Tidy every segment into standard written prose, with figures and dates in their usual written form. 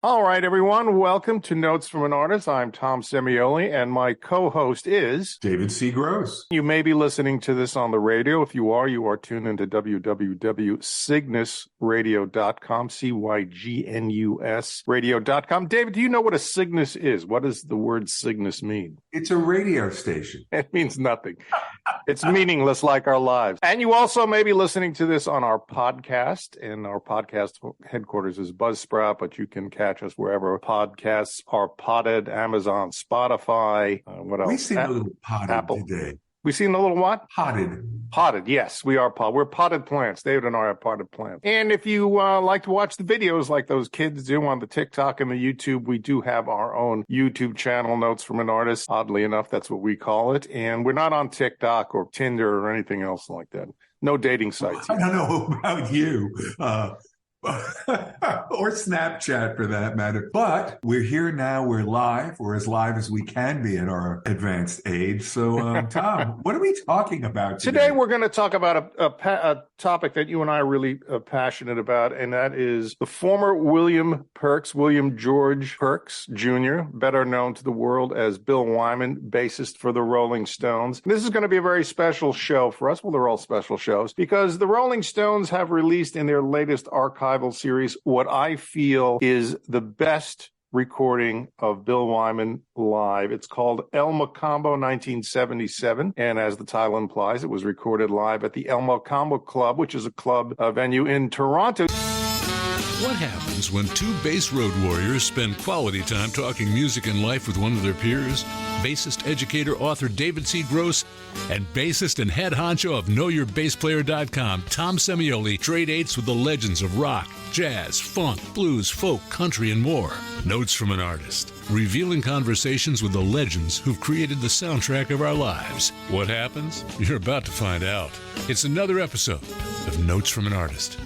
All right, everyone. Welcome to Notes from an Artist. I'm Tom Semioli, and my co-host is David C. Gross. You may be listening to this on the radio. If you are tuned into www.cygnusradio.com, Cygnus radio.com. David, do you know what a Cygnus is? What does the word Cygnus mean? It's a radio station. It means nothing. It's meaningless like our lives. And you also may be listening to this on our podcast, and our podcast headquarters is Buzzsprout, but you can catch us wherever podcasts are potted, Amazon, Spotify, what else? We seem a little potted Apple. Today. We seen a little what? Potted, yes, we are potted. We're potted plants. David and I are potted plants. And if you like to watch the videos like those kids do on the TikTok and the YouTube, we do have our own YouTube channel, Notes from an Artist. Oddly enough, that's what we call it. And we're not on TikTok or Tinder or anything else like that. No dating sites. I don't know about you. Or Snapchat for that matter. But we're here now. We're live. We're as live as we can be at our advanced age. So, Tom, what are we talking about today? Today we're going to talk about a topic that you and I are really passionate about, and that is the former William George Perks Jr., better known to the world as Bill Wyman, bassist for the Rolling Stones. This is going to be a very special show for us. Well, they're all special shows because the Rolling Stones have released in their latest archival series what I feel is the best recording of Bill Wyman live. It's called El Mocambo 1977, and as the title implies, it was recorded live at the El Mocambo Club, which is a club venue in Toronto. What happens when two bass road warriors spend quality time talking music and life with one of their peers? Bassist, educator, author David C. Gross and bassist and head honcho of KnowYourBassPlayer.com, Tom Semioli, trade dates with the legends of rock, jazz, funk, blues, folk, country, and more. Notes from an Artist, revealing conversations with the legends who've created the soundtrack of our lives. What happens? You're about to find out. It's another episode of Notes from an Artist.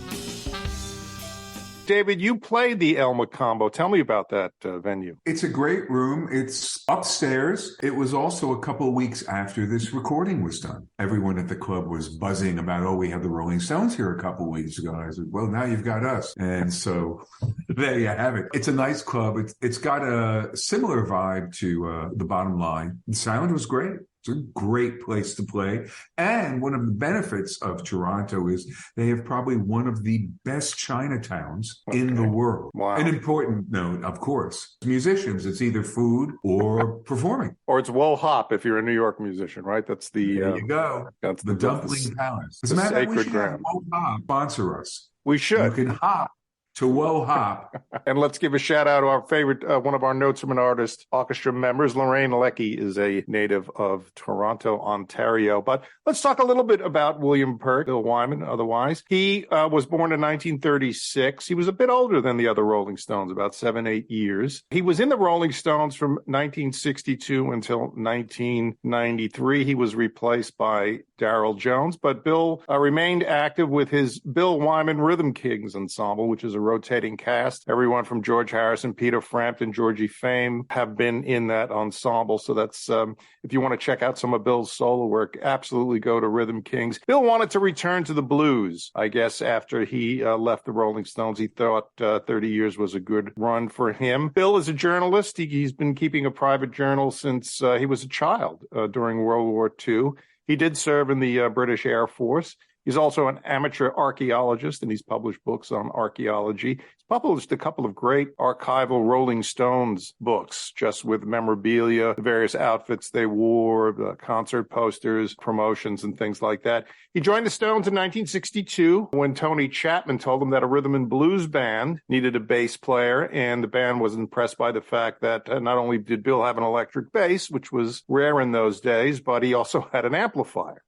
David, you played the El Mocambo. Tell me about that venue. It's a great room. It's upstairs. It was also a couple of weeks after this recording was done. Everyone at the club was buzzing about, we had the Rolling Stones here a couple of weeks ago. And I said, well, now you've got us. And so there you have it. It's a nice club. It's got a similar vibe to the Bottom Line. The sound was great. It's a great place to play. And one of the benefits of Toronto is they have probably one of the best Chinatowns in the world. Wow. An important note, of course. Musicians, it's either food or performing. Or it's Woe Hop if you're a New York musician, right? That's the... There you go. That's the Dumpling Palace. As a matter of fact, we should have Woe Hop sponsor us. We should. You can hop to Woe Hop. And let's give a shout out to our favorite, one of our Notes from an Artist orchestra members. Lorraine Leckie is a native of Toronto, Ontario. But let's talk a little bit about William Perk, Bill Wyman, otherwise. He was born in 1936. He was a bit older than the other Rolling Stones, about 7-8 years. He was in the Rolling Stones from 1962 until 1993. He was replaced by Darryl Jones, but Bill remained active with his Bill Wyman Rhythm Kings ensemble, which is a rotating cast. Everyone from George Harrison, Peter Frampton, Georgie Fame have been in that ensemble. So that's, if you want to check out some of Bill's solo work, absolutely go to Rhythm Kings. Bill wanted to return to the blues, I guess, after he left the Rolling Stones. He thought 30 years was a good run for him. Bill is a journalist. He's been keeping a private journal since he was a child during World War II. He did serve in the British Air Force. He's also an amateur archaeologist, and he's published books on archaeology. He's published a couple of great archival Rolling Stones books, just with memorabilia, the various outfits they wore, the concert posters, promotions, and things like that. He joined the Stones in 1962 when Tony Chapman told him that a rhythm and blues band needed a bass player, and the band was impressed by the fact that not only did Bill have an electric bass, which was rare in those days, but he also had an amplifier.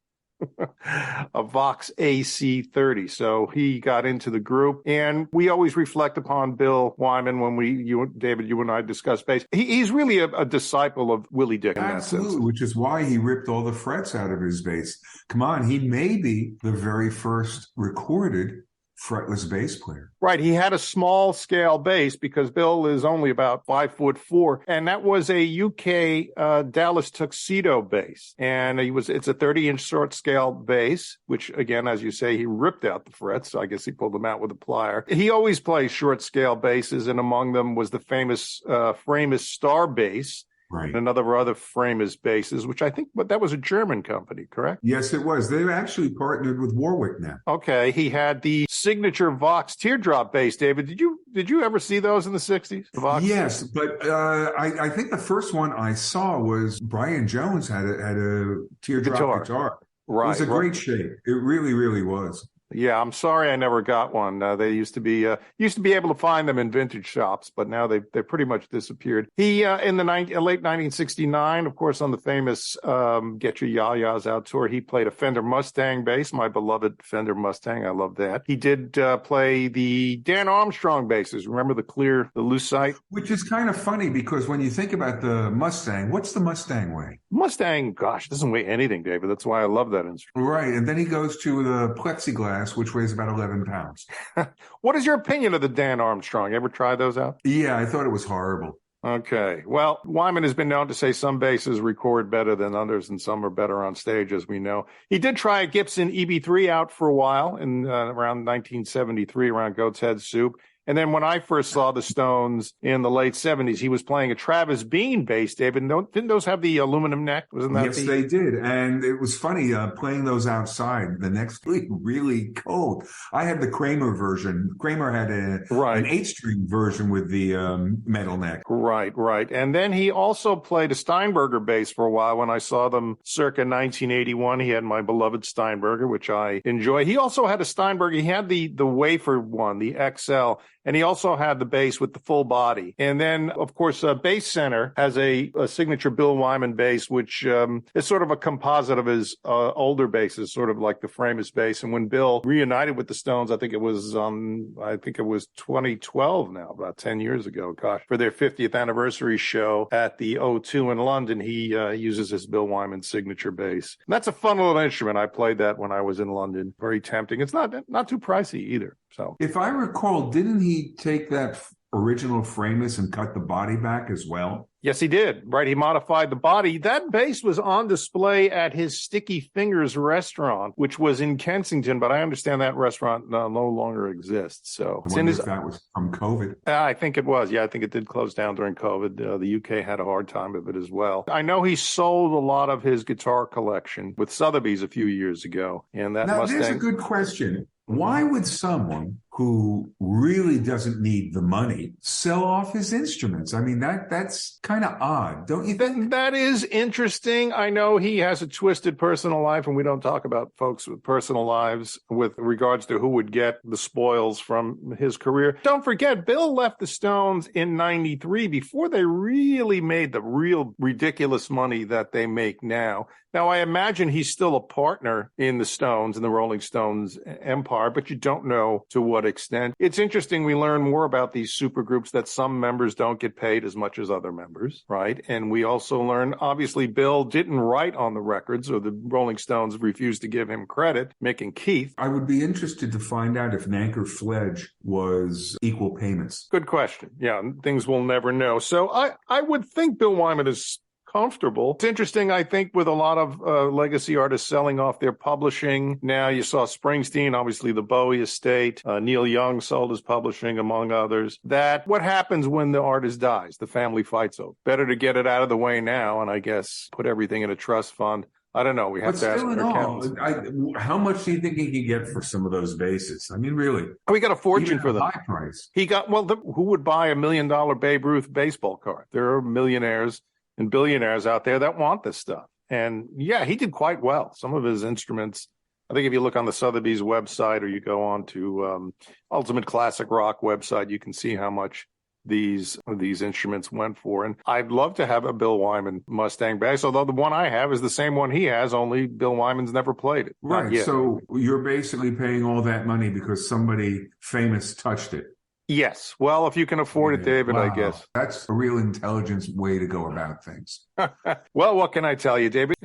A Vox AC30. So he got into the group, and we always reflect upon Bill Wyman when David, you and I discuss bass. He's really a disciple of Willie Dick. Absolutely, which is why he ripped all the frets out of his bass. Come on, he may be the very first recorded fretless bass player. Right. He had a small scale bass because Bill is only about 5'4", and that was a UK Dallas Tuxedo bass. And it's a 30-inch short scale bass, which again, as you say, he ripped out the frets. So I guess he pulled them out with a plier. He always plays short scale basses, and among them was the famous Framus Star bass. Right. And another other Framus basses, which I think, but that was a German company, correct? Yes, it was. They actually partnered with Warwick now. Okay. He had the signature Vox teardrop bass. David, did you ever see those in the 60s? Vox? Yes, but I think the first one I saw was Brian Jones had a teardrop guitar. Right. It was a great shape. It really, really was. Yeah, I'm sorry I never got one. They used to be able to find them in vintage shops, but now they pretty much disappeared. He in the late 1969, of course, on the famous Get Your Ya-Ya's Out tour, he played a Fender Mustang bass, my beloved Fender Mustang. I love that. He did play the Dan Armstrong basses. Remember the Lucite? Which is kind of funny because when you think about the Mustang, what's the Mustang weigh? Mustang, gosh, doesn't weigh anything, David. That's why I love that instrument. Right, and then he goes to the plexiglass, which weighs about 11 pounds. What is your opinion of the Dan Armstrong? You ever try those out? Yeah, I thought it was horrible. Okay. Well, Wyman has been known to say some basses record better than others, and some are better on stage, as we know. He did try a Gibson EB3 out for a while in around 1973, around Goat's Head Soup. And then when I first saw the Stones in the late 70s, he was playing a Travis Bean bass, David. Didn't those have the aluminum neck? Wasn't that? Yes, they did. And it was funny playing those outside the next week, really cold. I had the Kramer version. Kramer had an 8-string version with the metal neck. Right. And then he also played a Steinberger bass for a while. When I saw them circa 1981, he had my beloved Steinberger, which I enjoy. He also had a Steinberger. He had the wafer one, the XL. And he also had the bass with the full body. And then, of course, Bass Center has a signature Bill Wyman bass, which is sort of a composite of his older basses, sort of like the Framus bass. And when Bill reunited with the Stones, I think it was 2012 now, about 10 years ago, gosh, for their 50th anniversary show at the O2 in London, he uses his Bill Wyman signature bass. And that's a fun little instrument. I played that when I was in London. Very tempting. It's not too pricey either. So, if I recall, didn't he take that original Framus and cut the body back as well? Yes, he did. Right. He modified the body. That bass was on display at his Sticky Fingers restaurant, which was in Kensington, but I understand that restaurant no longer exists. So I wonder if that was from COVID. I think it was. Yeah, I think it did close down during COVID. The UK had a hard time of it as well. I know he sold a lot of his guitar collection with Sotheby's a few years ago. And that Mustang... Now, there's a good question. Why would someone who really doesn't need the money sell off his instruments? I mean, that's kind of odd, don't you think? That is interesting. I know he has a twisted personal life, and we don't talk about folks with personal lives with regards to who would get the spoils from his career. Don't forget, Bill left the Stones in 93 before they really made the real ridiculous money that they make now. Now, I imagine he's still a partner in the Stones, in the Rolling Stones empire, but you don't know to what extent. It's interesting. We learn more about these supergroups that some members don't get paid as much as other members, right? And we also learn, obviously, Bill didn't write on the records, or the Rolling Stones refused to give him credit, Mick and Keith. I would be interested to find out if Nanker Fledge was equal payments. Good question. Yeah, things we'll never know. So I would think Bill Wyman is comfortable. It's interesting, I think, with a lot of legacy artists selling off their publishing. Now you saw Springsteen, obviously the Bowie estate. Neil Young sold his publishing, among others. That what happens when the artist dies? The family fights over. Better to get it out of the way now, and I guess put everything in a trust fund. I don't know. We have to ask our accountants. How much do you think he can get for some of those basses? I mean, really? We got a fortune for them. High price. He got, who would buy $1 million Babe Ruth baseball card? There are millionaires and billionaires out there that want this stuff. And yeah, he did quite well. Some of his instruments, I think if you look on the Sotheby's website or you go on to Ultimate Classic Rock website, you can see how much these instruments went for. And I'd love to have a Bill Wyman Mustang bass, although the one I have is the same one he has, only Bill Wyman's never played it. Right. So you're basically paying all that money because somebody famous touched it. Yes. Well, if you can afford it, David, I Wow. guess. That's a real intelligent way to go about things. Well, what can I tell you, David?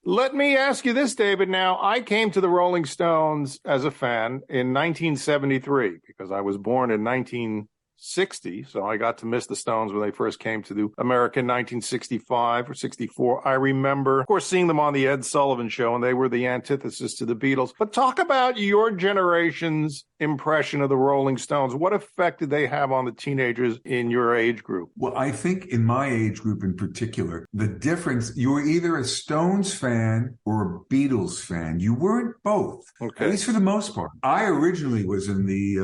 Let me ask you this, David. Now, I came to the Rolling Stones as a fan in 1973 because I was born in 1960, so I got to miss the Stones when they first came to America in 1965 or 64. I remember, of course, seeing them on the Ed Sullivan Show, and they were the antithesis to the Beatles. But talk about your generation's impression of the Rolling Stones. What effect did they have on the teenagers in your age group? Well, I think in my age group in particular, the difference, you were either a Stones fan or a Beatles fan. You weren't both, Okay. at least for the most part. I originally was in the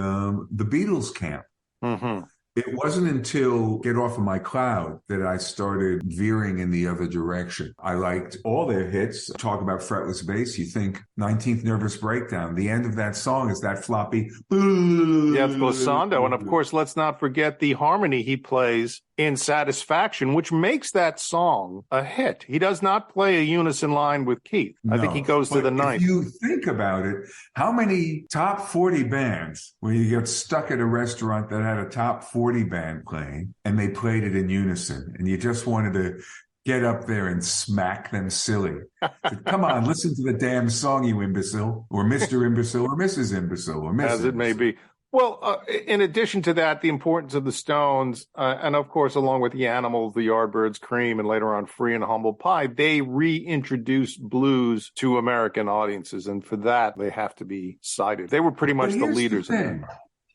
Beatles camp. Mm-hmm. It wasn't until Get Off of My Cloud that I started veering in the other direction. I liked all their hits. Talk about fretless bass. You think 19th Nervous Breakdown. The end of that song is that floppy. Yeah, it's glissando. And of course, let's not forget the harmony he plays in Satisfaction, which makes that song a hit. He does not play a unison line with Keith. I think he goes to the ninth. If you think about it, how many top 40 bands where you get stuck at a restaurant that had a top 40 band playing and they played it in unison and you just wanted to get up there and smack them silly? Come on, listen to the damn song, you imbecile, or Mr. Imbecile, or Mrs. Imbecile, or Mrs. As it may be. Well, in addition to that, the importance of the Stones, and of course, along with the Animals, the Yardbirds, Cream, and later on Free and Humble Pie, they reintroduced blues to American audiences. And for that, they have to be cited. They were pretty much the leaders of that.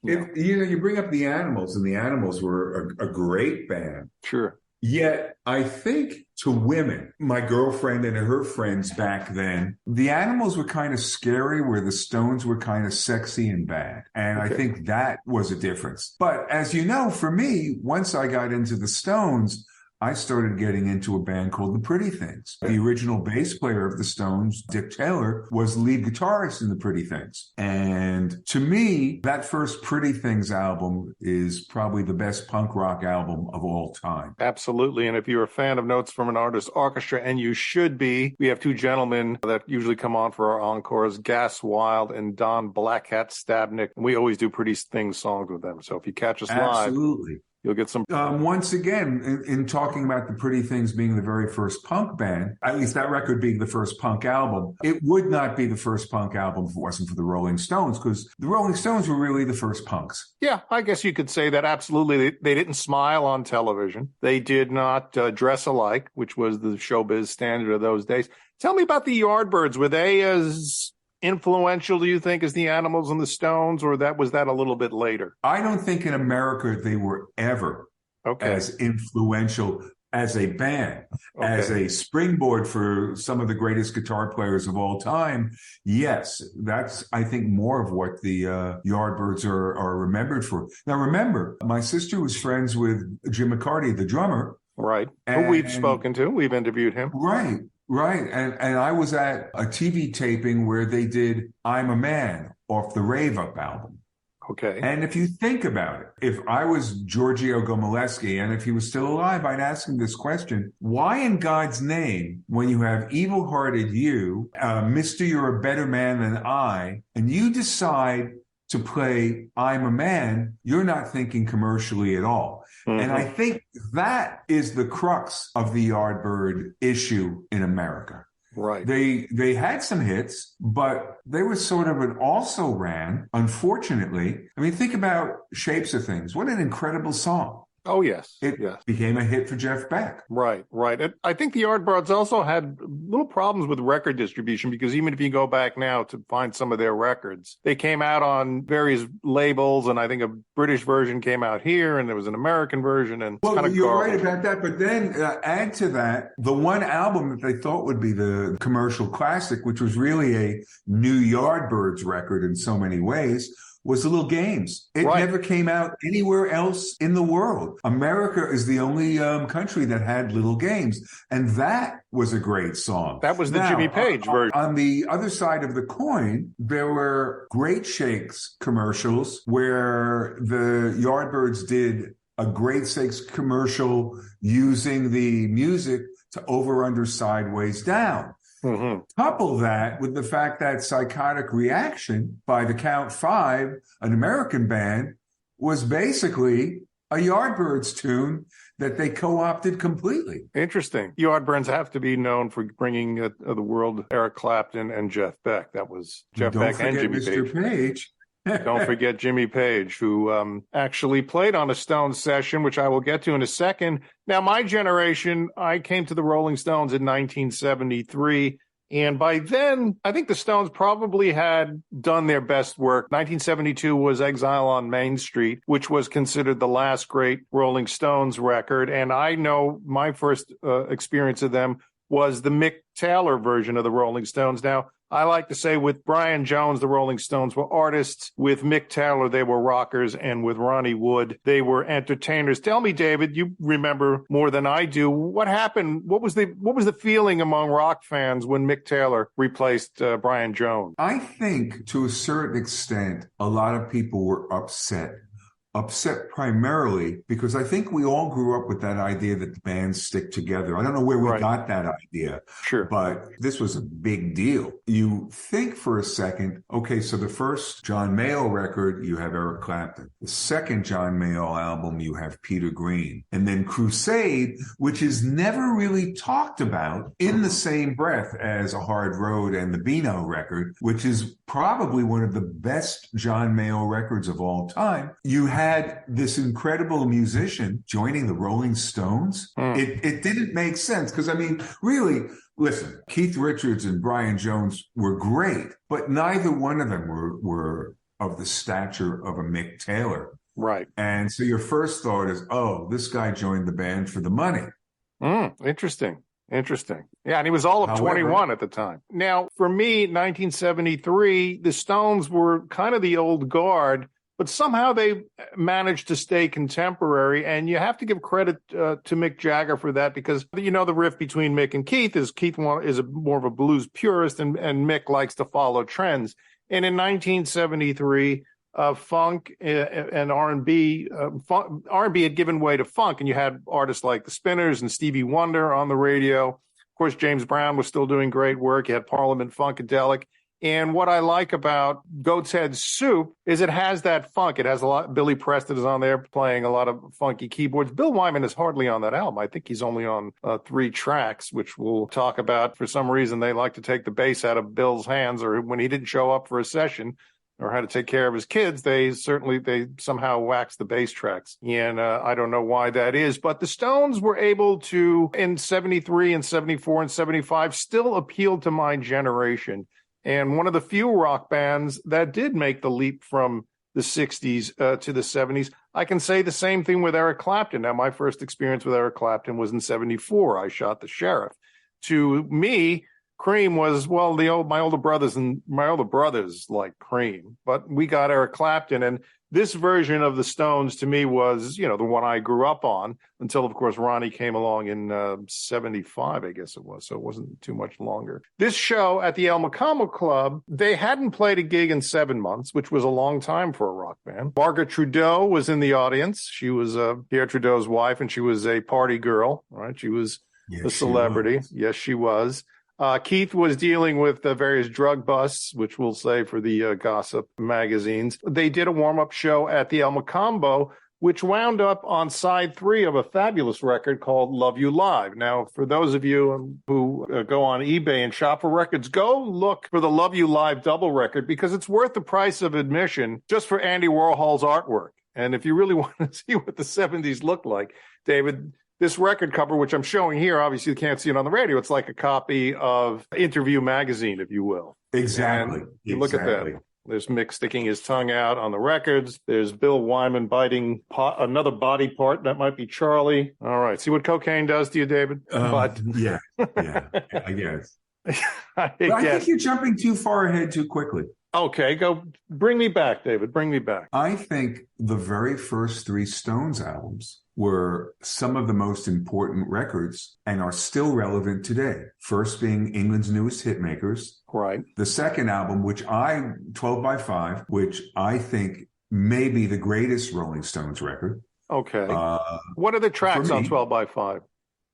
You bring up the Animals, and the Animals were a great band. Sure. Yet, I think to women, my girlfriend and her friends back then, the Animals were kind of scary where the Stones were kind of sexy and bad. And I think that was a difference. But as you know, for me, once I got into the Stones, I started getting into a band called The Pretty Things. The original bass player of the Stones, Dick Taylor, was lead guitarist in The Pretty Things. And to me, that first Pretty Things album is probably the best punk rock album of all time. Absolutely. And if you're a fan of Notes from an Artist Orchestra, and you should be, we have two gentlemen that usually come on for our encores, Gas Wild and Don Blackhat Stabnick. We always do Pretty Things songs with them. So if you catch us live, Absolutely. You'll get some. Once again, in talking about the Pretty Things being the very first punk band, at least that record being the first punk album, it would not be the first punk album if it wasn't for the Rolling Stones, because the Rolling Stones were really the first punks. Yeah, I guess you could say that. Absolutely. They didn't smile on television. They did not dress alike, which was the showbiz standard of those days. Tell me about the Yardbirds. Were they as influential, do you think, as the Animals and the Stones, or was that a little bit later? I don't think in America they were ever as influential as a band, as a springboard for some of the greatest guitar players of all time. Yes, that's, I think, more of what the Yardbirds are remembered for. Now, remember, my sister was friends with Jim McCarty, the drummer. Right. Who we've spoken to. We've interviewed him. Right. Right. And I was at a TV taping where they did I'm a Man off the Rave Up album. Okay. And if you think about it, if I was Giorgio Gomeleski and if he was still alive, I'd ask him this question. Why in God's name, when you have Evil-Hearted You, Mr. You're a Better Man Than I, and you decide to play I'm a Man, you're not thinking commercially at all. Mm-hmm. And I think that is the crux of the Yardbird issue in America. Right. They had some hits, but they were sort of an also-ran, unfortunately. I mean, think about Shapes of Things. What an incredible song. Oh, yes. It became a hit for Jeff Beck. Right, right. And I think the Yardbirds also had little problems with record distribution, because even if you go back now to find some of their records, they came out on various labels, and I think a British version came out here, and there was an American version, and well, kind of you're right about that. But then add to that the one album that they thought would be the commercial classic, which was really a new Yardbirds record in so many ways, was The Little Games. It never came out anywhere else in the world. America is the only country that had Little Games. And that was a great song. That was the Jimmy Page version. On the other side of the coin, there were Great Shakes commercials where the Yardbirds did a Great Shakes commercial using the music to Over, Under, Sideways, Down. Mm-hmm. Couple that with the fact that Psychotic Reaction by the Count Five, an American band, was basically a Yardbirds tune that they co-opted completely. Interesting. Yardbirds have to be known for bringing the world Eric Clapton and Jeff Beck. That was Jeff Beck and Jimmy Mr. Page. Don't forget Jimmy Page, who actually played on a Stones session, which I will get to in a second. Now, my generation, I came to the Rolling Stones in 1973. And by then, I think the Stones probably had done their best work. 1972 was Exile on Main Street, which was considered the last great Rolling Stones record. And I know my first experience of them was the Mick Taylor version of the Rolling Stones. Now, I like to say with Brian Jones, the Rolling Stones were artists. With Mick Taylor, they were rockers. And with Ronnie Wood, they were entertainers. Tell me, David, you remember more than I do. What happened? What was the feeling among rock fans when Mick Taylor replaced Brian Jones? I think to a certain extent, a lot of people were upset primarily because I think we all grew up with that idea that the bands stick together. I don't know where we got that idea, sure, but this was a big deal. You think for a second, okay, so the first John Mayall record, you have Eric Clapton. The second John Mayall album, you have Peter Green. And then Crusade, which is never really talked about in the same breath as A Hard Road and the Beano record, which is probably one of the best John Mayall records of all time. You had this incredible musician joining the Rolling Stones. It didn't make sense because, I mean, really, listen, Keith Richards and Brian Jones were great, but neither one of them were of the stature of a Mick Taylor. Right. And so your first thought is, oh, this guy joined the band for the money. Interesting. Yeah, and he was all of 21 at the time. Now, for me, 1973, the Stones were kind of the old guard, but somehow they managed to stay contemporary. And you have to give credit to Mick Jagger for that because, you know, the riff between Mick and Keith is more of a blues purist and Mick likes to follow trends. And in 1973, funk and R&B, R&B had given way to funk, and you had artists like the Spinners and Stevie Wonder on the radio. Of course, James Brown was still doing great work. You had Parliament Funkadelic. And what I like about Goat's Head Soup is it has that funk. It has a lot. Billy Preston is on there playing a lot of funky keyboards. Bill Wyman is hardly on that album. I think he's only on 3 tracks, which we'll talk about. For some reason, they like to take the bass out of Bill's hands, or when he didn't show up for a session or had to take care of his kids, they somehow waxed the bass tracks. And I don't know why that is. But the Stones were able to, in 73 and 74 and 75, still appeal to my generation. And one of the few rock bands that did make the leap from the 60s to the 70s. I can say the same thing with Eric Clapton. Now, my first experience with Eric Clapton was in 74. I shot the Sheriff. To me, Cream was, well, my older brothers like Cream, but we got Eric Clapton. And this version of the Stones to me was, the one I grew up on until, of course, Ronnie came along in 75, I guess it was. So it wasn't too much longer. This show at the El Mocambo Club, they hadn't played a gig in 7 months, which was a long time for a rock band. Margaret Trudeau was in the audience. She was Pierre Trudeau's wife, and she was a party girl, right? She was a celebrity. Yes, she was. Keith was dealing with various drug busts, which we'll say for the gossip magazines. They did a warm-up show at the El Mocambo, which wound up on side 3 of a fabulous record called Love You Live. Now, for those of you who go on eBay and shop for records, go look for the Love You Live double record because it's worth the price of admission just for Andy Warhol's artwork. And if you really want to see what the 70s looked like, David, this record cover, which I'm showing here, obviously you can't see it on the radio. It's like a copy of Interview magazine, if you will. Exactly. You look at that. There's Mick sticking his tongue out on the records. There's Bill Wyman biting another body part. That might be Charlie. All right. See what cocaine does to you, David? Yeah, I guess. I think you're jumping too far ahead too quickly. Okay, bring me back, David. Bring me back. I think the very first 3 Stones albums were some of the most important records and are still relevant today. First being England's Newest Hitmakers. Right. The second album, 12 by 5, which I think may be the greatest Rolling Stones record. Okay. What are the tracks on 12 by 5?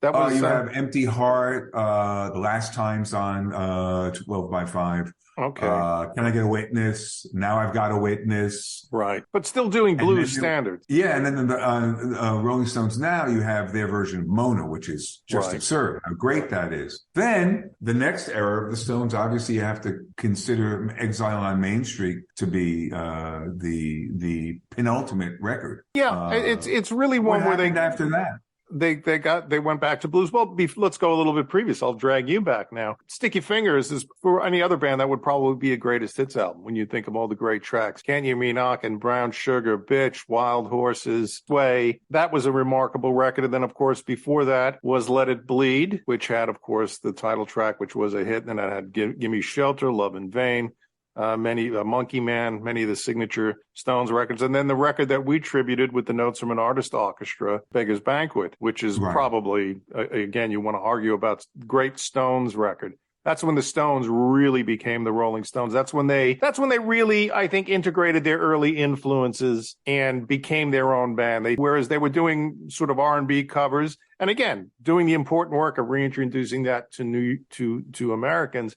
That was you have Empty Heart, The Last Times on 12 by 5. okay. Can I Get a Witness? Now I've Got a Witness. Right. But still doing blues standards. Yeah, and then the Rolling Stones now, you have their version of Mona, which is just absurd, how great that is. Then the next era of the Stones, obviously you have to consider Exile on Main Street to be the penultimate record. Yeah, it's really one where they... after that? They went back to blues. Well, let's go a little bit previous. I'll drag you back now. Sticky Fingers is, for any other band, that would probably be a greatest hits album when you think of all the great tracks. Can You Me Knockin', Brown Sugar, Bitch, Wild Horses, Sway. That was a remarkable record. And then, of course, before that was Let It Bleed, which had, of course, the title track, which was a hit. And then it had Give Me Shelter, Love in Vain. Monkey Man, many of the signature Stones records. And then the record that we tributed with the Notes from an Artist Orchestra, Beggar's Banquet, which is probably, again, you want to argue about great Stones record. That's when the Stones really became the Rolling Stones. That's when they really, I think, integrated their early influences and became their own band. Whereas they were doing sort of R&B covers, and again, doing the important work of reintroducing that to Americans.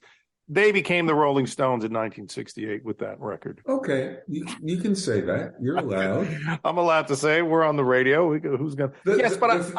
They became the Rolling Stones in 1968 with that record. Okay, you can say that. You're allowed. I'm allowed to say we're on the radio. Who's going to... Yes, but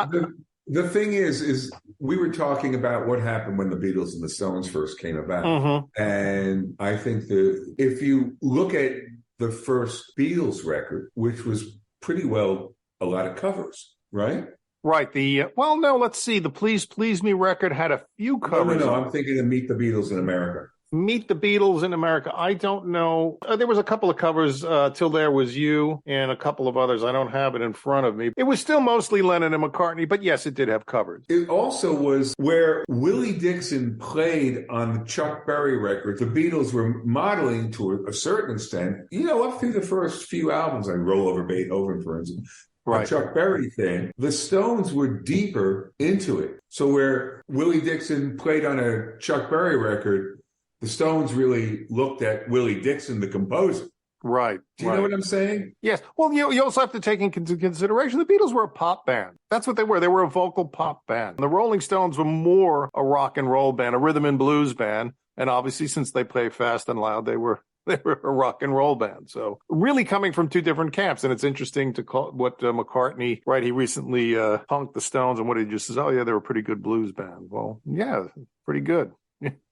the thing is we were talking about what happened when the Beatles and the Stones first came about. Mm-hmm. And I think that if you look at the first Beatles record, which was pretty well a lot of covers, right? Right. Let's see. The Please Please Me record had a few covers. No, I'm thinking of Meet the Beatles in America. Meet the Beatles in America. I don't know. There was a couple of covers, Till There Was You, and a couple of others. I don't have it in front of me. It was still mostly Lennon and McCartney, but yes, it did have covers. It also was where Willie Dixon played on the Chuck Berry record. The Beatles were modeling to a certain extent, up through the first few albums, like Roll Over Beethoven, for instance. Right. The Chuck Berry thing, the Stones were deeper into it. So where Willie Dixon played on a Chuck Berry record, the Stones really looked at Willie Dixon, the composer. Right. Do you know what I'm saying? Yes. Well, you also have to take into consideration the Beatles were a pop band. That's what they were. They were a vocal pop band. The Rolling Stones were more a rock and roll band, a rhythm and blues band. And obviously, since they play fast and loud, they were a rock and roll band. So really coming from two different camps. And it's interesting to call what McCartney, right? He recently punked the Stones, and what he just says, oh, yeah, they were a pretty good blues band. Well, yeah, pretty good.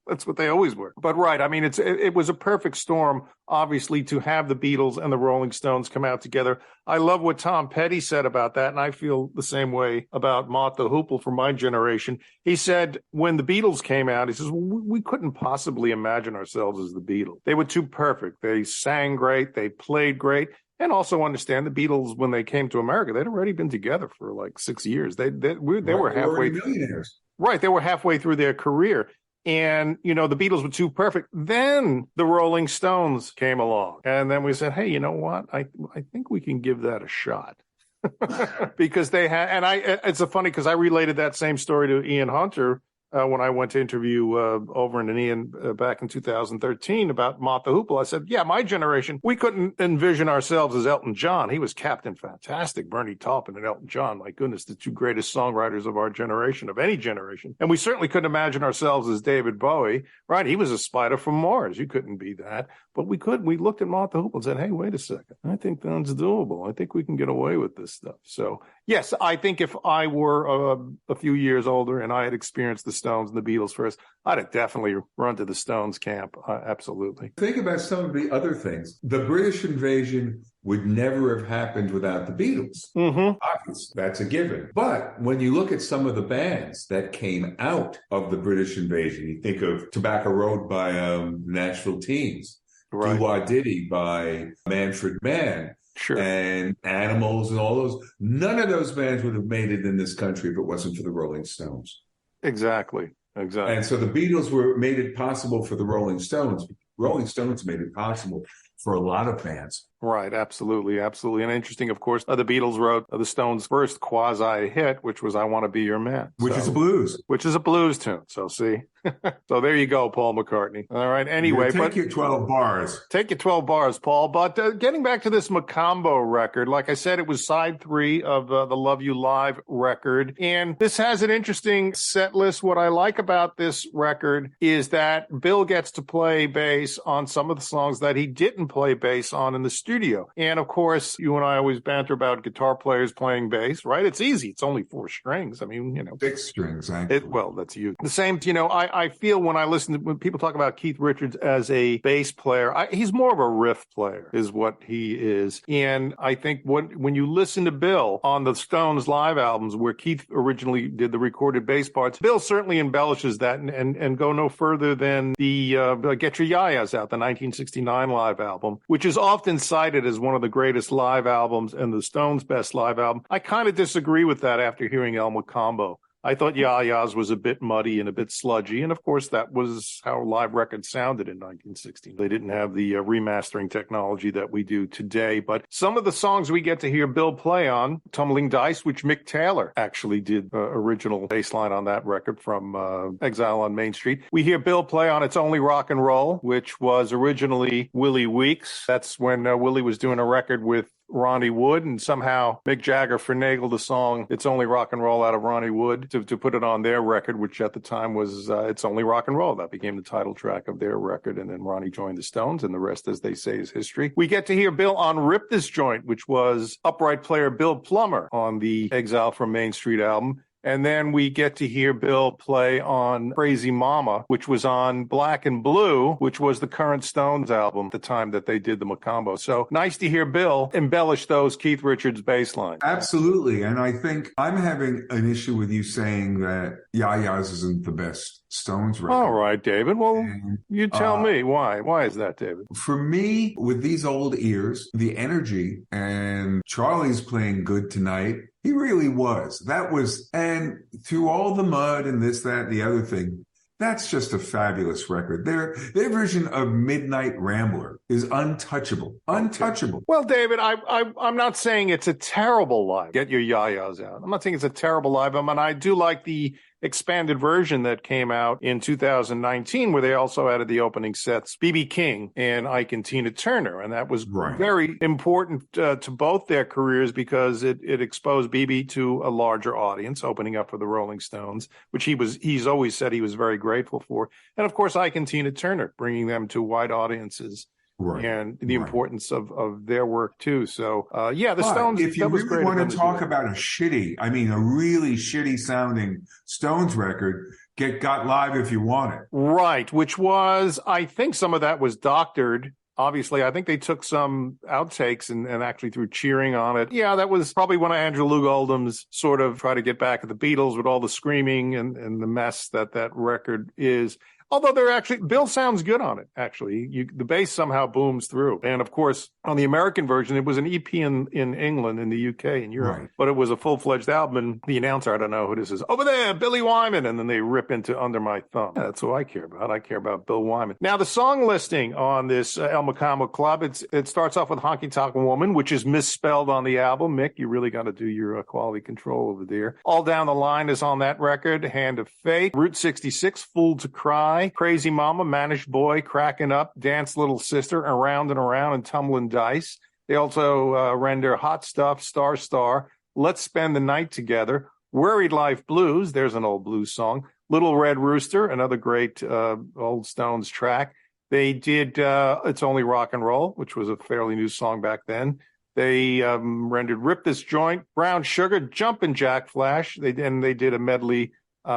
That's what they always were. But right, I mean, it was a perfect storm, obviously, to have the Beatles and the Rolling Stones come out together. I love what Tom Petty said about that, and I feel the same way about Mott the Hoople for my generation. He said when the Beatles came out, he says, we couldn't possibly imagine ourselves as the Beatles. They were too perfect. They sang great. They played great. And also understand the Beatles, when they came to America, they'd already been together for like 6 years. They were halfway. Millionaires. Right. They were halfway through their career. And, the Beatles were too perfect. Then the Rolling Stones came along. And then we said, hey, you know what? I think we can give that a shot. Because they had, and it's funny because I related that same story to Ian Hunter when I went to interview Overend and Ian back in 2013 about Mott the Hoople. I said, yeah, my generation, we couldn't envision ourselves as Elton John. He was Captain Fantastic, Bernie Taupin and Elton John. My goodness, the two greatest songwriters of our generation, of any generation. And we certainly couldn't imagine ourselves as David Bowie, right? He was a spider from Mars. You couldn't be that. But we could. We looked at Mott the Hoople and said, hey, wait a second. I think that's doable. I think we can get away with this stuff. So, yes, I think if I were a few years older and I had experienced the Stones and the Beatles first, I'd have definitely run to the Stones camp. Absolutely. Think about some of the other things. The British invasion would never have happened without the Beatles. Mm-hmm. Obviously, that's a given. But when you look at some of the bands that came out of the British invasion, you think of Tobacco Road by Nashville Teens, right. Doo-Wah Diddy by Manfred Mann, sure. and Animals and all those. None of those bands would have made it in this country if it wasn't for the Rolling Stones. Exactly. And so the Beatles made it possible for the Rolling Stones. Rolling Stones made it possible for a lot of bands. Right, absolutely, absolutely. And interesting, of course, the Beatles wrote the Stones' first quasi-hit, which was I Want to Be Your Man. Which is a blues. Which is a blues tune. So see. So there you go, Paul McCartney. All right, anyway. Take your 12 bars. Take your 12 bars, Paul. But getting back to this Mocambo record, like I said, it was side 3 of the Love You Live record. And this has an interesting set list. What I like about this record is that Bill gets to play bass on some of the songs that he didn't play bass on in the studio. And of course, you and I always banter about guitar players playing bass, right? It's easy. It's only 4 strings. I mean, 6 strings, actually. Well, that's you. The same, I feel when people talk about Keith Richards as a bass player, he's more of a riff player is what he is. And I think when you listen to Bill on the Stones live albums where Keith originally did the recorded bass parts, Bill certainly embellishes that and go no further than the Get Your Yayas Out, the 1969 live album, which is often cited as one of the greatest live albums and the Stones' best live album. I kind of disagree with that after hearing El Mocambo. I thought Yayas was a bit muddy and a bit sludgy. And of course, that was how live records sounded in 1960. They didn't have the remastering technology that we do today. But some of the songs we get to hear Bill play on, Tumbling Dice, which Mick Taylor actually did original bass line on that record from Exile on Main Street. We hear Bill play on It's Only Rock and Roll, which was originally Willie Weeks. That's when Willie was doing a record with Ronnie Wood, and somehow Mick Jagger finagled the song It's Only Rock and Roll out of Ronnie Wood to put it on their record, which at the time was It's Only Rock and Roll. That became the title track of their record, and then Ronnie joined the Stones, and the rest, as they say, is history. We get to hear Bill on Rip This Joint, which was upright player Bill Plummer on the Exile from Main Street album. And then we get to hear Bill play on Crazy Mama, which was on Black and Blue, which was the current Stones album at the time that they did the Mocambo. So nice to hear Bill embellish those Keith Richards bass lines. Absolutely. And I think I'm having an issue with you saying that Yayas isn't the best Stones record. All right, David. Well, you tell me why. Why is that, David? For me, with these old ears, the energy, and Charlie's playing good tonight. He really was. And through all the mud and this, that, and the other thing, that's just a fabulous record. Their version of Midnight Rambler is untouchable. Untouchable. Well, David, I'm not saying it's a terrible live. Get Your Yayas Out. I'm not saying it's a terrible live album, and I do like the expanded version that came out in 2019, where they also added the opening sets, B.B. King and Ike and Tina Turner. And that was very important to both their careers because it exposed B.B. to a larger audience, opening up for the Rolling Stones, which he's always said he was very grateful for. And of course, Ike and Tina Turner, bringing them to wide audiences. Right. And the importance of their work too. So, the Stones. If you really want to talk about a really shitty sounding Stones record, get Got Live If You Want It. Right, which was, I think some of that was doctored. Obviously, I think they took some outtakes and actually threw cheering on it. Yeah, that was probably one of Andrew Loog Oldham's sort of try to get back at the Beatles with all the screaming and the mess that record is. Although Bill sounds good on it, actually. The bass somehow booms through. And of course, on the American version, it was an EP in England, in the UK, in Europe. Right. But it was a full-fledged album. And the announcer, I don't know who this is, over there, Billy Wyman. And then they rip into Under My Thumb. Yeah, that's who I care about. I care about Bill Wyman. Now, the song listing on this El Mocambo Club, it starts off with Honky Tonk Woman, which is misspelled on the album. Mick, you really got to do your quality control over there. All Down the Line is on that record. Hand of Fate. Route 66, Fool to Cry. Crazy Mama, Managed Boy, Cracking Up, Dance Little Sister, Around and Tumbling Dice. They also render Hot Stuff, Star Star, Let's Spend the Night Together, Worried Life Blues, there's an old blues song, Little Red Rooster, another great old Stones track. They did It's Only Rock and Roll, which was a fairly new song back then. They rendered Rip This Joint, Brown Sugar, Jumpin' Jack Flash. They did a medley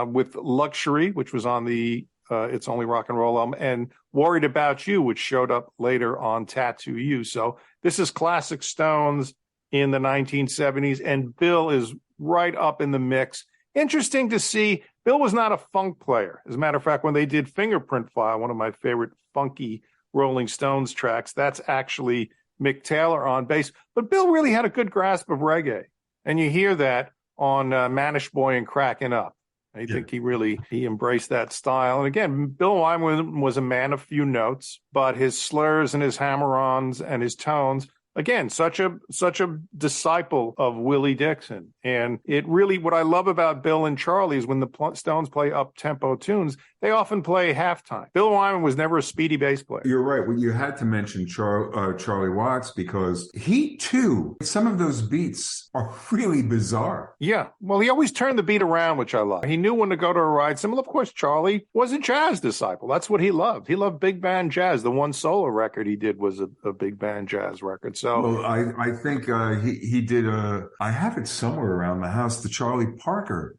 with Luxury, which was on the It's Only Rock and Roll album, and Worried About You, which showed up later on Tattoo You. So this is classic Stones in the 1970s, and Bill is right up in the mix. Interesting to see, Bill was not a funk player. As a matter of fact, when they did Fingerprint File, one of my favorite funky Rolling Stones tracks, that's actually Mick Taylor on bass. But Bill really had a good grasp of reggae, and you hear that on Managed Boy and Cracking Up. I think he embraced that style. And again, Bill Wyman was a man of few notes, but his slurs and his hammer-ons and his tones again, such a disciple of Willie Dixon. And it really, what I love about Bill and Charlie is when the Stones play up-tempo tunes, they often play halftime. Bill Wyman was never a speedy bass player. You're right. Well, you had to mention Charlie Watts because he, too, some of those beats are really bizarre. Yeah. Well, he always turned the beat around, which I love. He knew when to go to a ride cymbal. Of course, Charlie was a jazz disciple. That's what he loved. He loved big band jazz. The one solo record he did was a big band jazz record. So, well, I think he did I have it somewhere around the house, the Charlie Parker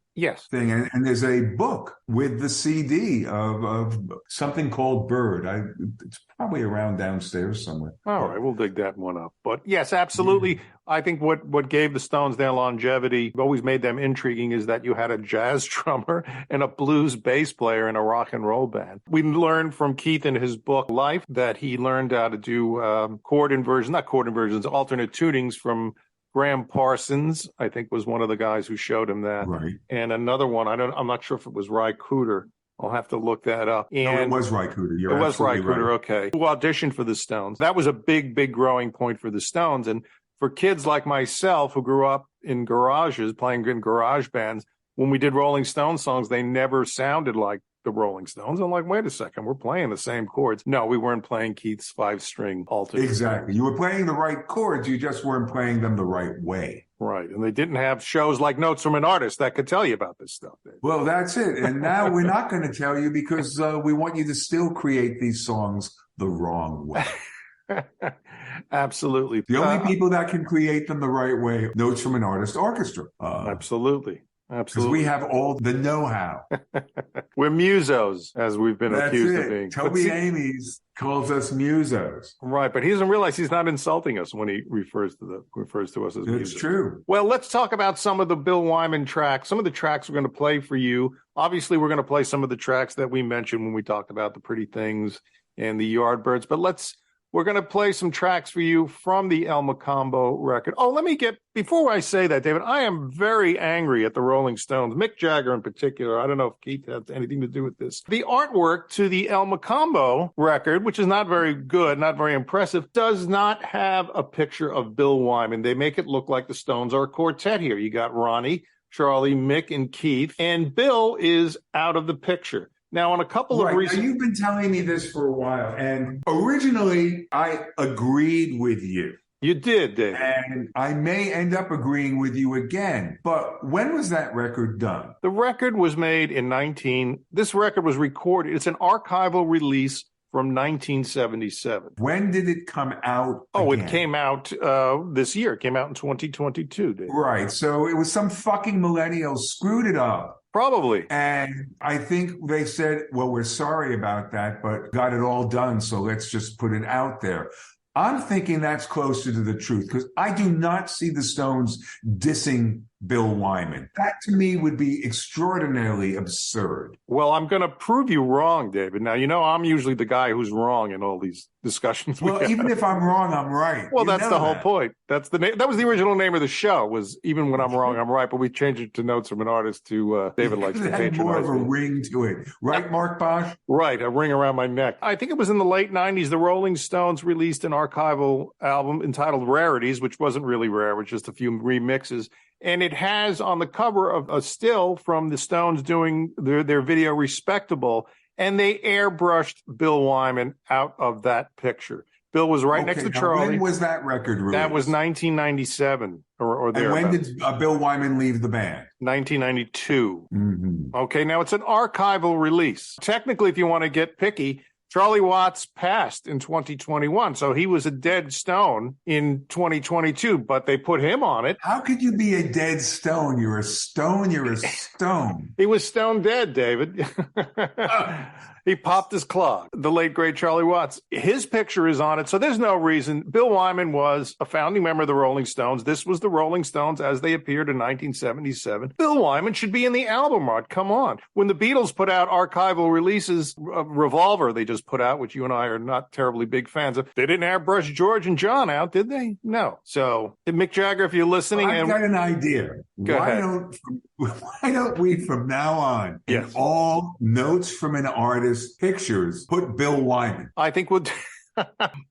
thing. And there's a book with the CD of something called Bird. It's probably around downstairs somewhere. All right, we'll dig that one up. But yes, absolutely. I think what gave the Stones their longevity, always made them intriguing, is that you had a jazz drummer and a blues bass player in a rock and roll band. We learned from Keith in his book Life that he learned how to do alternate tunings from Graham Parsons, I think, was one of the guys who showed him that. Right. And another one, I'm not sure if it was Ry Cooder. I'll have to look that up. And no, it was Ry Cooder. It was Ry Cooder, okay. Who auditioned for the Stones. That was a big, big growing point for the Stones. And for kids like myself who grew up in garages, playing in garage bands, when we did Rolling Stones songs, they never sounded like the Rolling Stones. I'm like, wait a second, we're playing the same chords. No, we weren't playing Keith's 5-string alternate. Exactly. You were playing the right chords, you just weren't playing them the right way. Right. And they didn't have shows like Notes from an Artist that could tell you about this stuff. Well, that's it. And now we're not going to tell you because we want you to still create these songs the wrong way. Absolutely. The only people that can create them the right way, Notes from an Artist Orchestra. Absolutely. Because we have all the know-how. We're musos, as we've been accused of being. Toby Ames calls us musos. Right, but he doesn't realize he's not insulting us when he refers to us as musos. It's true. Well, let's talk about some of the Bill Wyman tracks. Some of the tracks we're going to play for you. Obviously, we're going to play some of the tracks that we mentioned when we talked about the Pretty Things and the Yardbirds. But we're going to play some tracks for you from the El Mocambo record. Oh, before I say that, David, I am very angry at the Rolling Stones, Mick Jagger in particular. I don't know if Keith has anything to do with this. The artwork to the El Mocambo record, which is not very good, not very impressive, does not have a picture of Bill Wyman. They make it look like the Stones are a quartet here. You got Ronnie, Charlie, Mick, and Keith, and Bill is out of the picture. Now, on a couple of recent... Now, you've been telling me this for a while, and originally I agreed with you. You did, David. And I may end up agreeing with you again. But when was that record done? The record was made this record was recorded. It's an archival release from 1977. When did it come out again? It came out this year. It came out in 2022, David. Right. So it was some fucking millennial screwed it up. Probably. And I think they said, well, we're sorry about that, but got it all done, so let's just put it out there. I'm thinking that's closer to the truth because I do not see the Stones dissing Bill Wyman. That to me would be extraordinarily absurd. Well, I'm going to prove you wrong, David. Now, I'm usually the guy who's wrong in all these discussions. Well, even if I'm wrong, I'm right. Well, that's the whole point. That's the name. That was the original name of the show. Was even when I'm wrong, I'm right. But we changed it to Notes from an Artist to David likes to patronize. More of a ring to it, right, Mark Bosch? Right, a ring around my neck. I think it was in the late '90s. The Rolling Stones released an archival album entitled Rarities, which wasn't really rare. It was just a few remixes. And it has on the cover of a still from the Stones doing their video Respectable, and they airbrushed Bill Wyman out of that picture. Bill was right next to Charlie. When was that record released? That was 1997 or there. And when did Bill Wyman leave the band? 1992. Mm-hmm. Okay, now it's an archival release. Technically, if you want to get picky, Charlie Watts passed in 2021, so he was a dead stone in 2022, but they put him on it. How could you be a dead stone? You're a stone, you're a stone. He was stone dead, David. He popped his clog. The late, great Charlie Watts. His picture is on it, so there's no reason. Bill Wyman was a founding member of the Rolling Stones. This was the Rolling Stones as they appeared in 1977. Bill Wyman should be in the album art. Come on. When the Beatles put out archival releases, Revolver they just put out, which you and I are not terribly big fans of, they didn't airbrush George and John out, did they? No. So, Mick Jagger, if you're listening... I've got an idea. Why don't we, from now on, in all Notes from an Artist pictures, put Bill Wyman? I think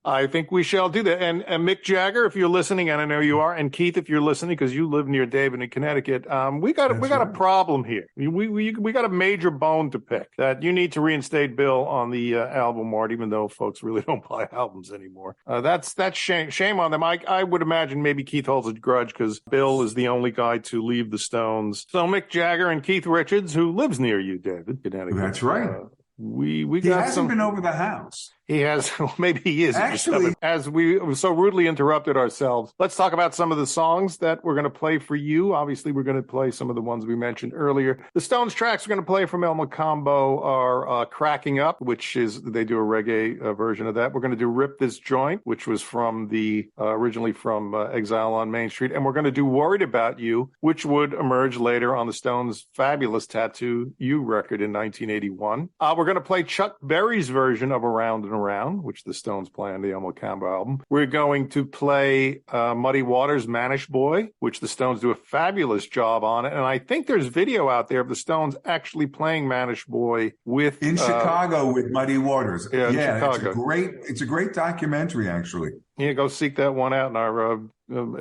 I think we shall do that. And Mick Jagger, if you're listening, and I know you are, and Keith, if you're listening, because you live near David in Connecticut, we got a problem here. We got a major bone to pick that you need to reinstate Bill on the album art, even though folks really don't buy albums anymore. That's shame on them. I would imagine maybe Keith holds a grudge because Bill is the only guy to leave the Stones. So Mick Jagger and Keith Richards, who lives near you, David, Connecticut. That's right. We he got hasn't been over the house. He has. Well, maybe he is. Actually, as we so rudely interrupted ourselves, let's talk about some of the songs that we're going to play for you. Obviously, we're going to play some of the ones we mentioned earlier. The Stones tracks we're going to play from El Mocambo are Cracking Up, which is, they do a reggae version of that. We're going to do Rip This Joint, which was from the originally from Exile on Main Street. And we're going to do Worried About You, which would emerge later on the Stones' fabulous Tattoo You record in 1981. We're going to play Chuck Berry's version of Around and Around, which the Stones play on the El Mocambo album. We're going to play Muddy Waters' Manish Boy, which the Stones do a fabulous job on it. And I think there's video out there of the Stones actually playing Manish Boy with in Chicago with Muddy Waters. Yeah, in Chicago. It's a great documentary, actually. Yeah, go seek that one out, and our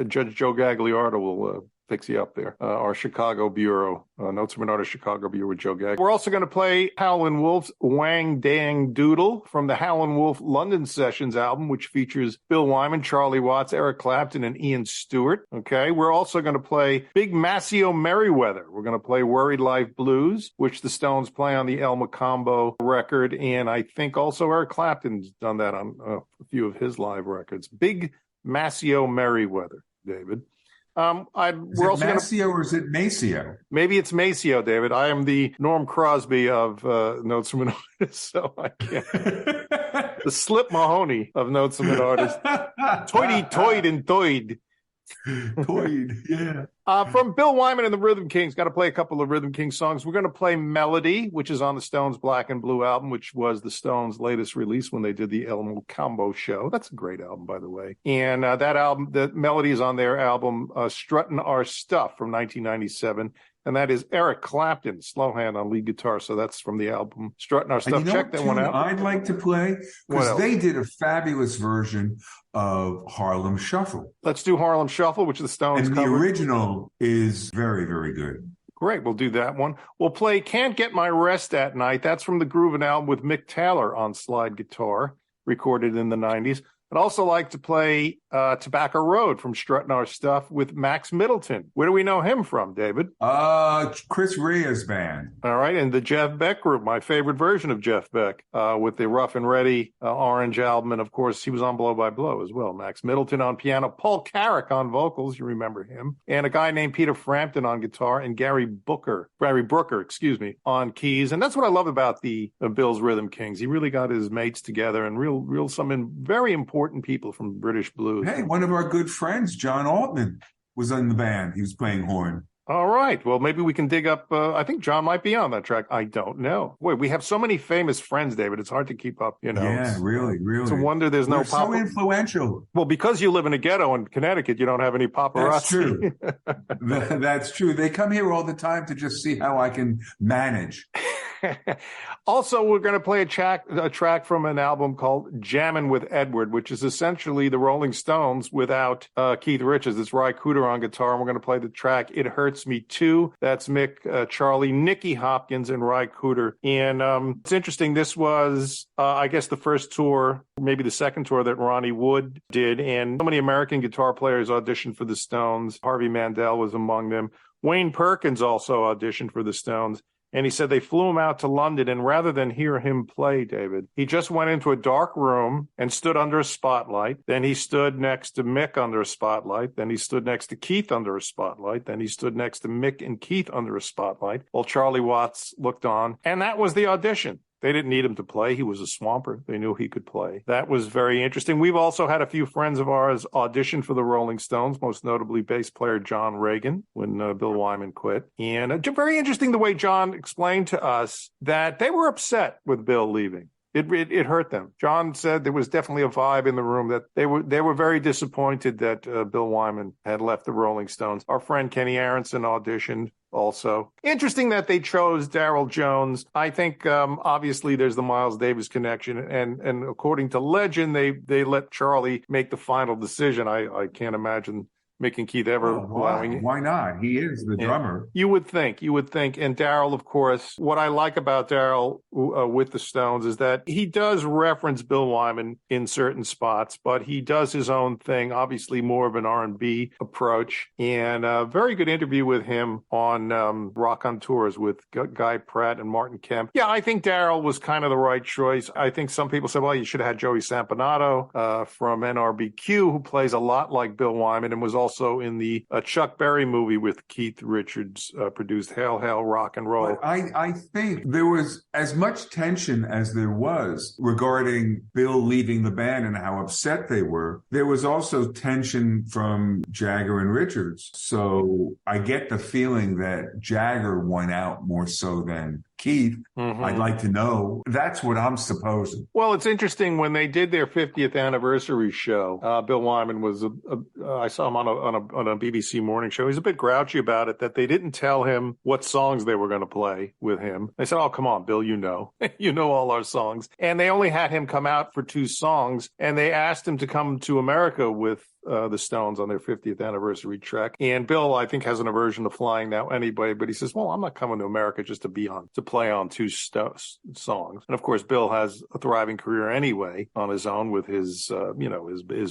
Judge Joe Gagliardo will fix you up there. Our Chicago Bureau, Notes from an Artist Chicago Bureau with Joe Gag. We're also going to play Howlin' Wolf's Wang Dang Doodle from the Howlin' Wolf London Sessions album, which features Bill Wyman, Charlie Watts, Eric Clapton, and Ian Stewart. Okay, we're also going to play Big Maceo Merriweather. We're going to play Worried Life Blues, which the Stones play on the El Mocambo record, and I think also Eric Clapton's done that on a few of his live records. Big Maceo Merriweather, David. We're also Maceo or is it Maceo? Maybe it's Maceo, David. I am the Norm Crosby of Notes from an Artist, so I can't. The Slip Mahoney of Notes from an Artist. Toidy, and Toyd. Toyd, yeah. From Bill Wyman and the Rhythm Kings, got to play a couple of Rhythm King songs. We're going to play Melody, which is on the Stones' Black and Blue album, which was the Stones' latest release when they did the El Mocambo show. That's a great album, by the way. And that album, the Melody is on their album, Struttin' Our Stuff from 1997. And that is Eric Clapton, slow hand on lead guitar. So that's from the album Struttin' Our Stuff. Check that one out. I'd like to play, because they did a fabulous version of Harlem Shuffle. Let's do Harlem Shuffle, which the Stones covered. And the original is very, very good. Great, we'll do that one. We'll play Can't Get My Rest at Night. That's from the Groovin' album with Mick Taylor on slide guitar, recorded in the 90s. I'd also like to play Tobacco Road from Struttin' Our Stuff with Max Middleton. Where do we know him from, David? Chris Rea's band. All right, and the Jeff Beck Group, my favorite version of Jeff Beck, with the Rough and Ready Orange album. And, of course, he was on Blow by Blow as well. Max Middleton on piano, Paul Carrick on vocals, you remember him, and a guy named Peter Frampton on guitar, and Gary Brooker, on keys. And that's what I love about the Bill's Rhythm Kings. He really got his mates together and some very important people from British blues. Hey, one of our good friends, John Altman, was in the band. He was playing horn. All right. Well, maybe we can dig up. I think John might be on that track. I don't know. Wait, we have so many famous friends, David. It's hard to keep up, you know. Yeah, really. It's a wonder there's no paparazzi. So influential. Well, because you live in a ghetto in Connecticut, you don't have any paparazzi. That's true. That's true. They come here all the time to just see how I can manage. Also, we're going to play a track from an album called Jammin' with Edward, which is essentially the Rolling Stones without Keith Richards. It's Ry Cooder on guitar, and we're going to play the track It Hurts Me Too. That's Mick, Charlie, Nicky Hopkins, and Ry Cooder. And it's interesting. This was, I guess, the first tour, maybe the second tour that Ronnie Wood did, and so many American guitar players auditioned for the Stones. Harvey Mandel was among them. Wayne Perkins also auditioned for the Stones. And he said they flew him out to London, and rather than hear him play, David, he just went into a dark room and stood under a spotlight. Then he stood next to Mick under a spotlight. Then he stood next to Keith under a spotlight. Then he stood next to Mick and Keith under a spotlight while Charlie Watts looked on. And that was the audition. They didn't need him to play. He was a swamper. They knew he could play. That was very interesting. We've also had a few friends of ours audition for the Rolling Stones, most notably bass player John Reagan when Bill Wyman quit. And very interesting the way John explained to us that they were upset with Bill leaving. It hurt them. John said there was definitely a vibe in the room that they were very disappointed that Bill Wyman had left the Rolling Stones. Our friend Kenny Aronson auditioned also. Interesting that they chose Darryl Jones. I think obviously there's the Miles Davis connection, and according to legend, they let Charlie make the final decision. I can't imagine Mick and Keith ever allowing it. Why not? He is the drummer. You would think. And Darryl, of course, what I like about Darryl with the Stones is that he does reference Bill Wyman in certain spots, but he does his own thing, obviously more of an R&B approach. And a very good interview with him on Rock on Tours with Guy Pratt and Martin Kemp. Yeah, I think Darryl was kind of the right choice. I think some people said, well, you should have had Joey Sampanato from NRBQ, who plays a lot like Bill Wyman and was also in the Chuck Berry movie with Keith Richards produced, Hail, Hail, Rock and Roll. But I think there was as much tension as there was regarding Bill leaving the band and how upset they were. There was also tension from Jagger and Richards. So I get the feeling that Jagger won out more so than Keith. Mm-hmm. I'd like to know. That's what I'm supposing. Well, it's interesting when they did their 50th anniversary show. Bill Wyman was I saw him on a BBC morning show. He's a bit grouchy about it that they didn't tell him what songs they were going to play with him. They said, "Oh, come on, Bill, you know all our songs," and they only had him come out for 2 songs, and they asked him to come to America with the Stones on their 50th anniversary trek. And Bill, I think, has an aversion to flying now anyway, but he says, well, I'm not coming to America just to play on 2 songs. And of course, Bill has a thriving career anyway on his own with his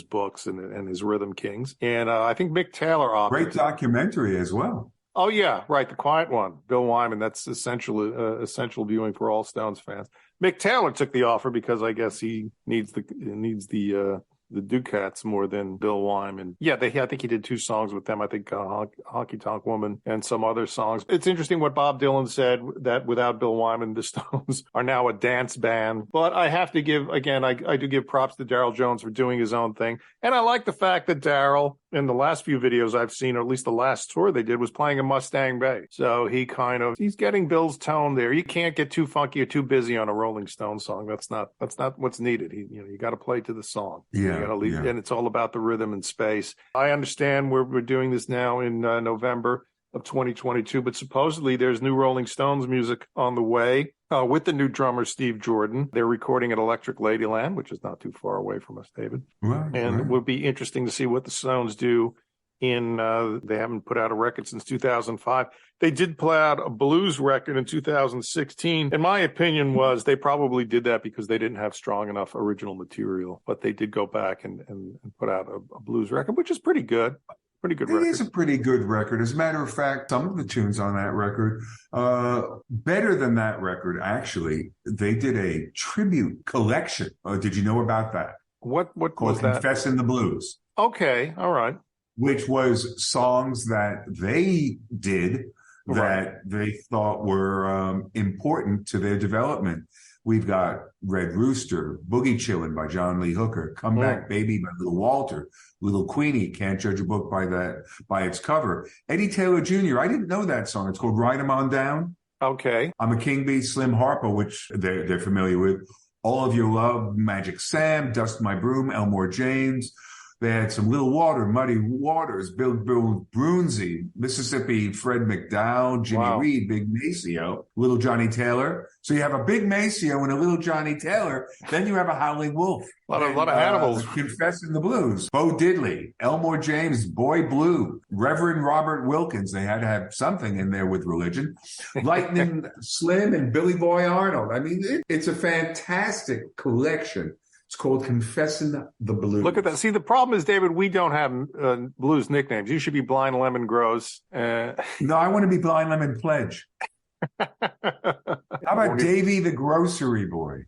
books and his Rhythm Kings. And I think Mick Taylor opted. Great documentary as well. Oh, yeah, right. The Quiet One, Bill Wyman. That's essential viewing for all Stones fans. Mick Taylor took the offer because I guess he needs the Ducats more than Bill Wyman. Yeah, I think he did 2 songs with them. I think Honky Tonk Woman and some other songs. It's interesting what Bob Dylan said, that without Bill Wyman, the Stones are now a dance band. But I have to give, again, I do give props to Darryl Jones for doing his own thing. And I like the fact that Darryl, in the last few videos I've seen, or at least the last tour they did, was playing a Mustang bass. So he's getting Bill's tone there. You can't get too funky or too busy on a Rolling Stone song. That's not what's needed. You got to play to the song. Yeah. And it's all about the rhythm and space. I understand we're doing this now in November of 2022, but supposedly there's new Rolling Stones music on the way with the new drummer, Steve Jordan. They're recording at Electric Ladyland, which is not too far away from us, David. Right, It would be interesting to see what the Stones do they haven't put out a record since 2005. They did put out a blues record in 2016. And my opinion was they probably did that because they didn't have strong enough original material. But they did go back and put out a blues record, which is pretty good. Pretty good record. It is a pretty good record. As a matter of fact, some of the tunes on that record, better than that record, actually, they did a tribute collection. Did you know about that? What called was that? Confessin' the Blues. Okay, all right. Which was songs that they did that they thought were important to their development. We've got Red Rooster, Boogie Chillin' by John Lee Hooker, Come Back Baby by Little Walter, Little Queenie, Can't Judge a Book by its cover. Eddie Taylor Jr., I didn't know that song. It's called Ride 'Em On Down. Okay. I'm a King Bee, Slim Harpo, which they're familiar with. All of Your Love, Magic Sam, Dust My Broom, Elmore James. They had some Little Water, Muddy Waters, Bill Brunsey, Mississippi, Fred McDowell, Jimmy Reed, Big Maceo, Little Johnny Taylor. So you have a Big Maceo and a Little Johnny Taylor. Then you have a Howling Wolf. A lot of animals. Confessing the Blues. Bo Diddley, Elmore James, Boy Blue, Reverend Robert Wilkins. They had to have something in there with religion. Lightning Slim and Billy Boy Arnold. I mean, it's a fantastic collection. It's called Confessin' the Blues. Look at that. See, the problem is, David, we don't have blues nicknames. You should be Blind Lemon Gross. No, I want to be Blind Lemon Pledge. How about Davy the Grocery Boy?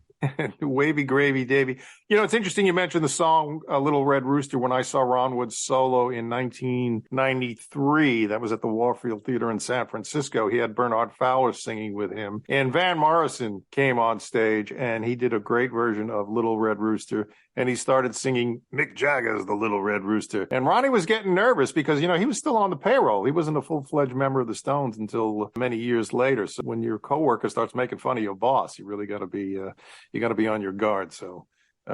Wavy Gravy Davy. You know, it's interesting you mentioned the song Little Red Rooster. When I saw Ron Wood's solo in 1993, that was at the Warfield Theater in San Francisco. He had Bernard Fowler singing with him. And Van Morrison came on stage, and he did a great version of Little Red Rooster. And he started singing Mick Jagger's The Little Red Rooster. And Ronnie was getting nervous because, you know, he was still on the payroll. He wasn't a full-fledged member of the Stones until many years later. So when your coworker starts making fun of your boss, you really got to be on your guard. So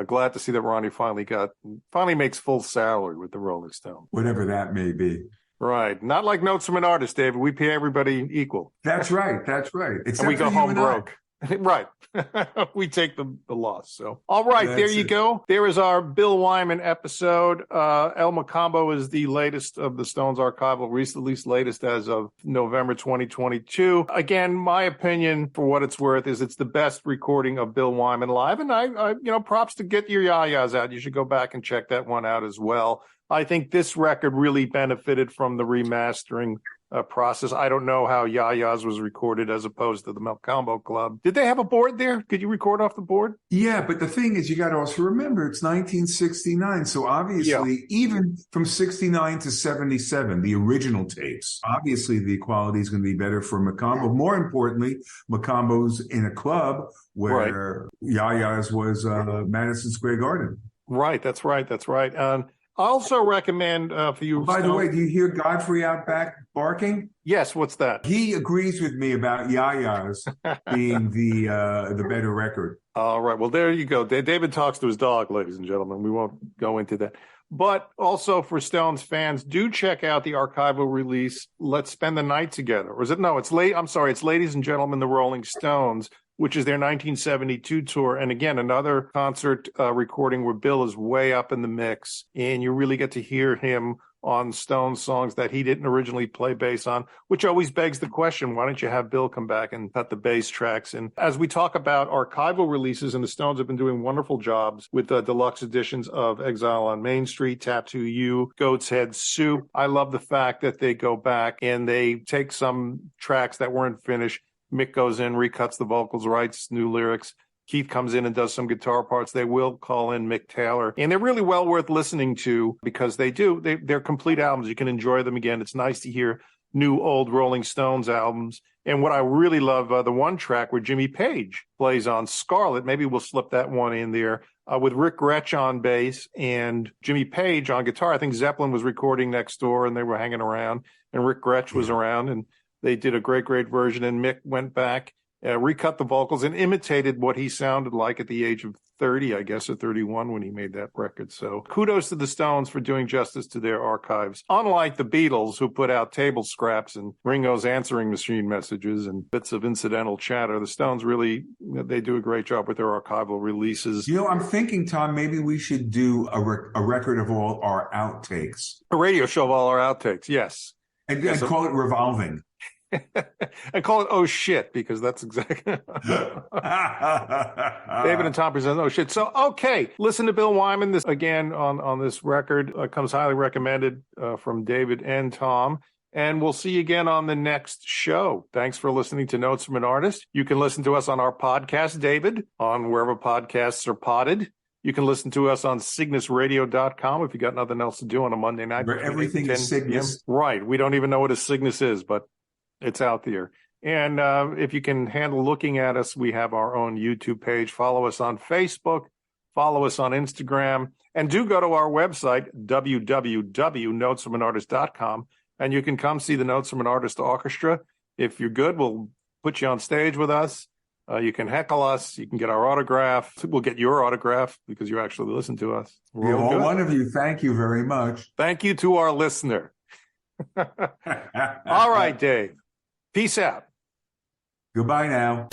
glad to see that Ronnie finally makes full salary with the Rolling Stones. Whatever that may be. Right. Not like Notes from an Artist, David. We pay everybody equal. That's right. That's right. And we go home broke. Right. We take the loss. So, all right, there you go. There is our Bill Wyman episode. El Mocambo is the latest of the Stones archival, released latest as of November 2022. Again, my opinion, for what it's worth, is it's the best recording of Bill Wyman live. And I props to get your yayas out. You should go back and check that one out as well. I think this record really benefited from the remastering process. I don't know how Yaya's was recorded as opposed to the Mocambo Club. Did they have a board there? Could you record off the board? Yeah, but the thing is, you got to also remember it's 1969. So obviously, even from 69 to 77, the original tapes, obviously the quality is going to be better for Mocambo. More importantly, Mocambo's in a club where Yaya's was Madison Square Garden. Right, that's right. I also recommend for you. By the way, do you hear Godfrey out back barking? Yes, what's that? He agrees with me about Yaya's being the better record. All right, well, there you go. David talks to his dog, ladies and gentlemen. We won't go into that. But also for Stones fans, do check out the archival release, Let's Spend the Night Together. Or is it? No, it's late. I'm sorry. It's Ladies and Gentlemen, the Rolling Stones, which is their 1972 tour. And again, another concert recording where Bill is way up in the mix, and you really get to hear him on Stones songs that he didn't originally play bass on, which always begs the question, why don't you have Bill come back and cut the bass tracks? And as we talk about archival releases, and the Stones have been doing wonderful jobs with the deluxe editions of Exile on Main Street, Tattoo You, Goat's Head Soup. I love the fact that they go back and they take some tracks that weren't finished. Mick goes in, recuts the vocals, writes new lyrics. Keith comes in and does some guitar parts. They will call in Mick Taylor. And they're really well worth listening to because they're complete albums. You can enjoy them again. It's nice to hear new old Rolling Stones albums. And what I really love, the one track where Jimmy Page plays on Scarlet, maybe we'll slip that one in there, with Rick Gretsch on bass and Jimmy Page on guitar. I think Zeppelin was recording next door and they were hanging around, and Rick Gretsch was around, and they did a great version. And Mick went back, recut the vocals, and imitated what he sounded like at the age of 30, I guess, or 31 when he made that record. So kudos to the Stones for doing justice to their archives. Unlike the Beatles, who put out table scraps and Ringo's answering machine messages and bits of incidental chatter, the Stones really, they do a great job with their archival releases. You know, I'm thinking, Tom, maybe we should do a record of all our outtakes. A radio show of all our outtakes, yes. And call it Revolving. And call it Oh Shit, because that's exactly David and Tom present Oh Shit. So, okay, listen to Bill Wyman. This again on this record comes highly recommended from David and Tom. And we'll see you again on the next show. Thanks for listening to Notes from an Artist. You can listen to us on our podcast, David, on wherever podcasts are potted. You can listen to us on cygnusradio.com if you got nothing else to do on a Monday night. Where everything is Cygnus. Right. We don't even know what a Cygnus is, but it's out there. And if you can handle looking at us, we have our own YouTube page. Follow us on Facebook. Follow us on Instagram. And do go to our website, www.notesfromanartist.com. And you can come see the Notes from an Artist Orchestra. If you're good, we'll put you on stage with us. You can heckle us. You can get our autograph. We'll get your autograph because you actually listen to us. Well, one of you, thank you very much. Thank you to our listener. All right, Dave. Peace out. Goodbye now.